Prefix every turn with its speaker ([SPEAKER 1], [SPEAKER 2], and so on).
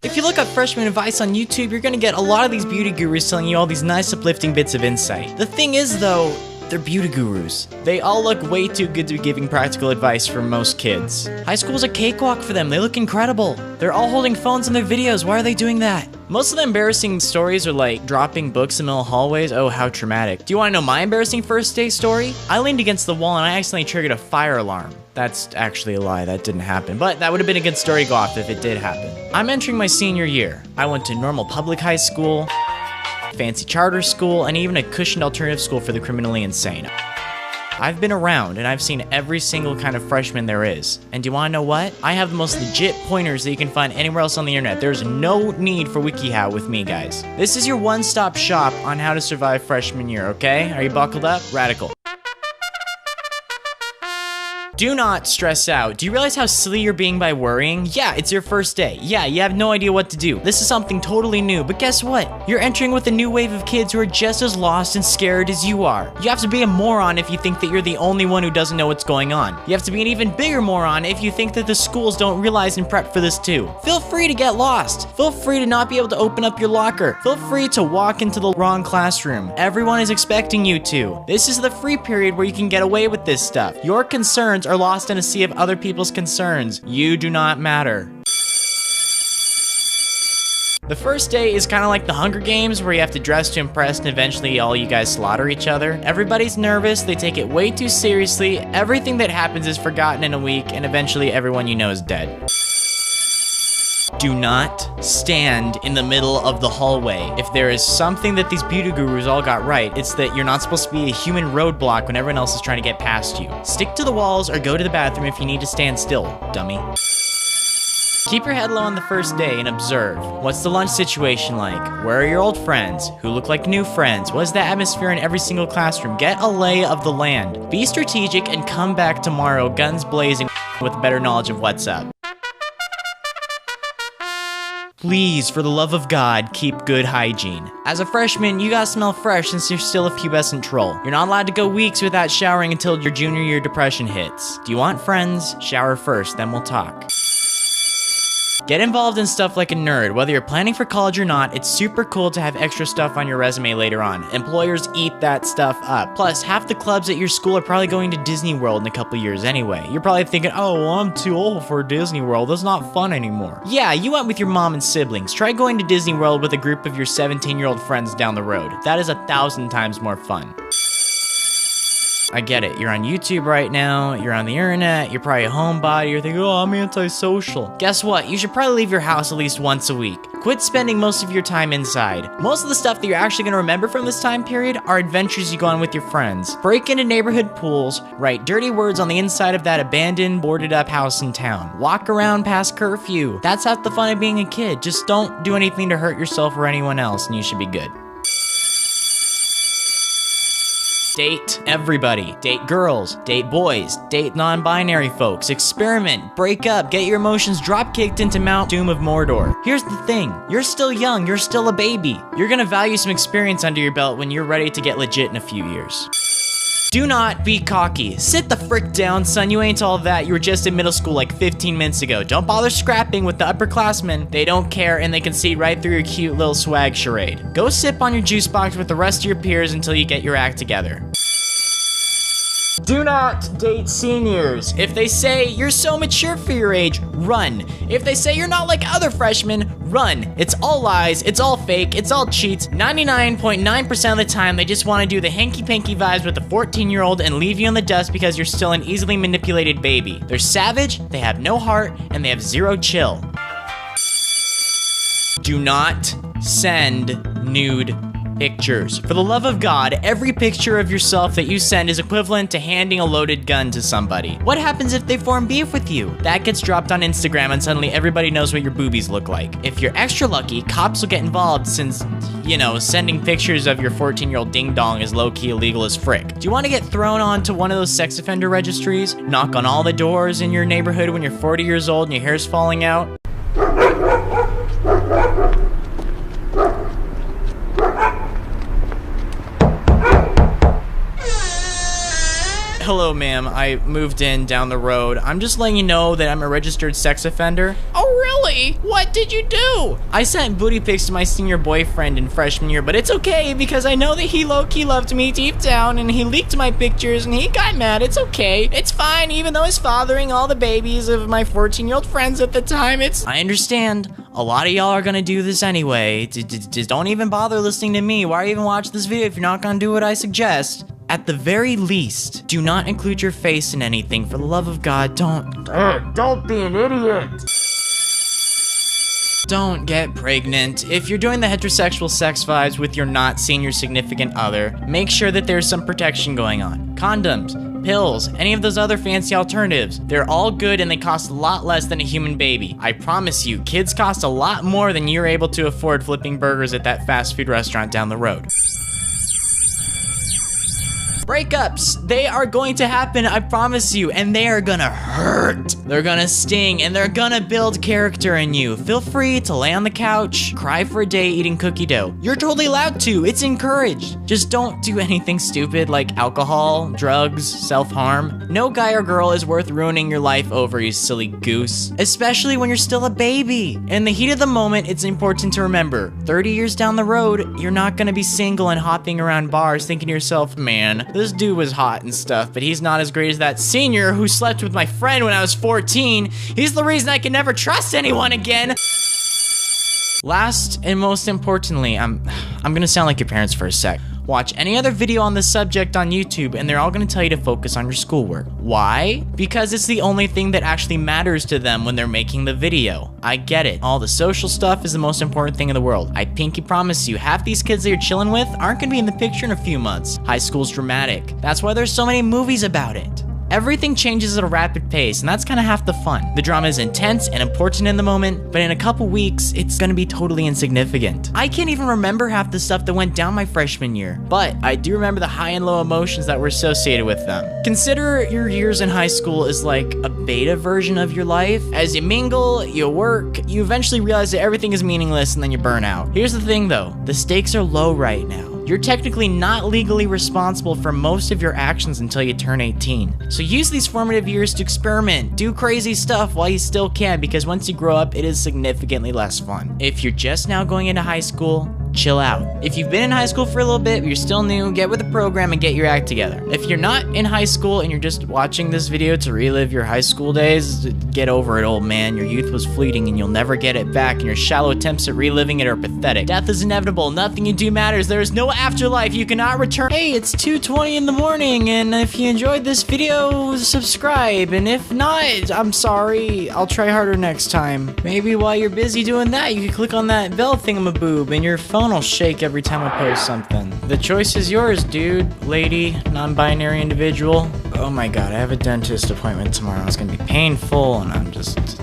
[SPEAKER 1] If you look up freshman advice on YouTube, you're gonna get a lot of these beauty gurus telling you all these nice uplifting bits of insight. The thing is though, they're beauty gurus. They all look way too good to be giving practical advice for most kids. High school's a cakewalk for them, they look incredible. They're all holding phones in their videos, why are they doing that? Most of the embarrassing stories are like dropping books in the middle hallways. Oh, how traumatic. Do you wanna know my embarrassing first day story? I leaned against the wall and I accidentally triggered a fire alarm. That's actually a lie, that didn't happen, but that would have been a good story to go off if it did happen. I'm entering my senior year. I went to normal public high school, fancy charter school, and even a cushioned alternative school for the criminally insane. I've been around and I've seen every single kind of freshman there is. And do you wanna know what? I have the most legit pointers that you can find anywhere else on the internet. There's no need for WikiHow with me, guys. This is your one-stop shop on how to survive freshman year, okay? Are you buckled up? Radical. Do not stress out. Do you realize how silly you're being by worrying? Yeah, it's your first day. Yeah, you have no idea what to do. This is something totally new, but guess what? You're entering with a new wave of kids who are just as lost and scared as you are. You have to be a moron if you think that you're the only one who doesn't know what's going on. You have to be an even bigger moron if you think that the schools don't realize and prep for this too. Feel free to get lost. Feel free to not be able to open up your locker. Feel free to walk into the wrong classroom. Everyone is expecting you to. This is the free period where you can get away with this stuff. Your concerns are lost in a sea of other people's concerns. You do not matter. The first day is kind of like the Hunger Games where you have to dress to impress and eventually all you guys slaughter each other. Everybody's nervous, they take it way too seriously, everything that happens is forgotten in a week, and eventually everyone you know is dead. Do not stand in the middle of the hallway. If there is something that these beauty gurus all got right, it's that you're not supposed to be a human roadblock when everyone else is trying to get past you. Stick to the walls or go to the bathroom if you need to stand still, dummy. Keep your head low on the first day and observe. What's the lunch situation like? Where are your old friends? Who look like new friends? What is the atmosphere in every single classroom? Get a lay of the land. Be strategic and come back tomorrow guns blazing with better knowledge of what's up. Please, for the love of God, keep good hygiene. As a freshman, you gotta smell fresh since you're still a pubescent troll. You're not allowed to go weeks without showering until your junior year depression hits. Do you want friends? Shower first, then we'll talk. Get involved in stuff like a nerd. Whether you're planning for college or not, it's super cool to have extra stuff on your resume later on. Employers eat that stuff up. Plus, half the clubs at your school are probably going to Disney World in a couple years anyway. You're probably thinking, oh, well, I'm too old for Disney World. That's not fun anymore. Yeah, you went with your mom and siblings. Try going to Disney World with a group of your 17-year-old friends down the road. That is 1,000 times more fun. I get it, you're on YouTube right now, you're on the internet, you're probably a homebody, you're thinking, oh, I'm antisocial. Guess what? You should probably leave your house at least once a week. Quit spending most of your time inside. Most of the stuff that you're actually gonna remember from this time period are adventures you go on with your friends. Break into neighborhood pools, write dirty words on the inside of that abandoned, boarded up house in town. Walk around past curfew. That's half the fun of being a kid. Just don't do anything to hurt yourself or anyone else and you should be good. Date everybody. Date girls, date boys, date non-binary folks, experiment, break up, get your emotions drop-kicked into Mount Doom of Mordor. Here's the thing, you're still young, you're still a baby. You're gonna value some experience under your belt when you're ready to get legit in a few years. Do not be cocky. Sit the frick down, son. You ain't all that. You were just in middle school like 15 minutes ago. Don't bother scrapping with the upperclassmen. They don't care and they can see right through your cute little swag charade. Go sip on your juice box with the rest of your peers until you get your act together. Do not date seniors. If they say you're so mature for your age, run. If they say you're not like other freshmen, run. It's all lies, it's all fake, it's all cheats. 99.9% of the time, they just want to do the hanky-panky vibes with a 14-year-old and leave you in the dust because you're still an easily manipulated baby. They're savage, they have no heart, and they have zero chill. Do not send nude pictures. For the love of God, every picture of yourself that you send is equivalent to handing a loaded gun to somebody. What happens if they form beef with you? That gets dropped on Instagram and suddenly everybody knows what your boobies look like. If you're extra lucky, cops will get involved since, you know, sending pictures of your 14-year-old ding-dong is low-key illegal as frick. Do you want to get thrown onto one of those sex offender registries? Knock on all the doors in your neighborhood when you're 40 years old and your hair's falling out? Hello, ma'am. I moved in down the road. I'm just letting you know that I'm a registered sex offender. Oh, really? Really? What did you do? I sent booty pics to my senior boyfriend in freshman year, but it's okay because I know that he low-key loved me deep down and he leaked my pictures and he got mad. It's okay. It's fine, even though he's fathering all the babies of my 14-year-old friends at the time. I understand. A lot of y'all are gonna do this anyway. Just don't even bother listening to me. Why even watch this video if you're not gonna do what I suggest? At the very least, do not include your face in anything. For the love of God, don't be an idiot. Don't get pregnant. If you're doing the heterosexual sex vibes with your not seeing your significant other, make sure that there's some protection going on. Condoms, pills, any of those other fancy alternatives. They're all good and they cost a lot less than a human baby. I promise you, kids cost a lot more than you're able to afford flipping burgers at that fast food restaurant down the road. Breakups, they are going to happen, I promise you, and they are gonna hurt. They're gonna sting, and they're gonna build character in you. Feel free to lay on the couch, cry for a day eating cookie dough. You're totally allowed to, it's encouraged. Just don't do anything stupid like alcohol, drugs, self-harm. No guy or girl is worth ruining your life over, you silly goose. Especially when you're still a baby. In the heat of the moment, it's important to remember, 30 years down the road, you're not gonna be single and hopping around bars thinking to yourself, man, this dude was hot and stuff, but he's not as great as that senior who slept with my friend when I was 14. He's the reason I can never trust anyone again. Last and most importantly, I'm gonna sound like your parents for a sec. Watch any other video on this subject on YouTube and they're all gonna tell you to focus on your schoolwork. Why? Because it's the only thing that actually matters to them when they're making the video. I get it. All the social stuff is the most important thing in the world. I pinky promise you, half these kids that you're chilling with aren't gonna be in the picture in a few months. High school's dramatic. That's why there's so many movies about it. Everything changes at a rapid pace, and that's kind of half the fun. The drama is intense and important in the moment, but in a couple weeks, it's gonna be totally insignificant. I can't even remember half the stuff that went down my freshman year, but I do remember the high and low emotions that were associated with them. Consider your years in high school as like a beta version of your life. As you mingle, you work, you eventually realize that everything is meaningless and then you burn out. Here's the thing though, the stakes are low right now. You're technically not legally responsible for most of your actions until you turn 18. So use these formative years to experiment, do crazy stuff while you still can, because once you grow up, it is significantly less fun. If you're just now going into high school, chill out. If you've been in high school for a little bit, but you're still new, get with the program and get your act together. If you're not in high school and you're just watching this video to relive your high school days, get over it, old man. Your youth was fleeting and you'll never get it back, and your shallow attempts at reliving it are pathetic. Death is inevitable. Nothing you do matters. There is no afterlife. You cannot return. Hey, it's 2:20 in the morning, and if you enjoyed this video, subscribe, and if not, I'm sorry. I'll try harder next time. Maybe while you're busy doing that, you can click on that bell thingamaboob and your phone will shake every time I post something. The choice is yours, dude, lady, non-binary individual. Oh my god, I have a dentist appointment tomorrow. It's gonna be painful and I'm just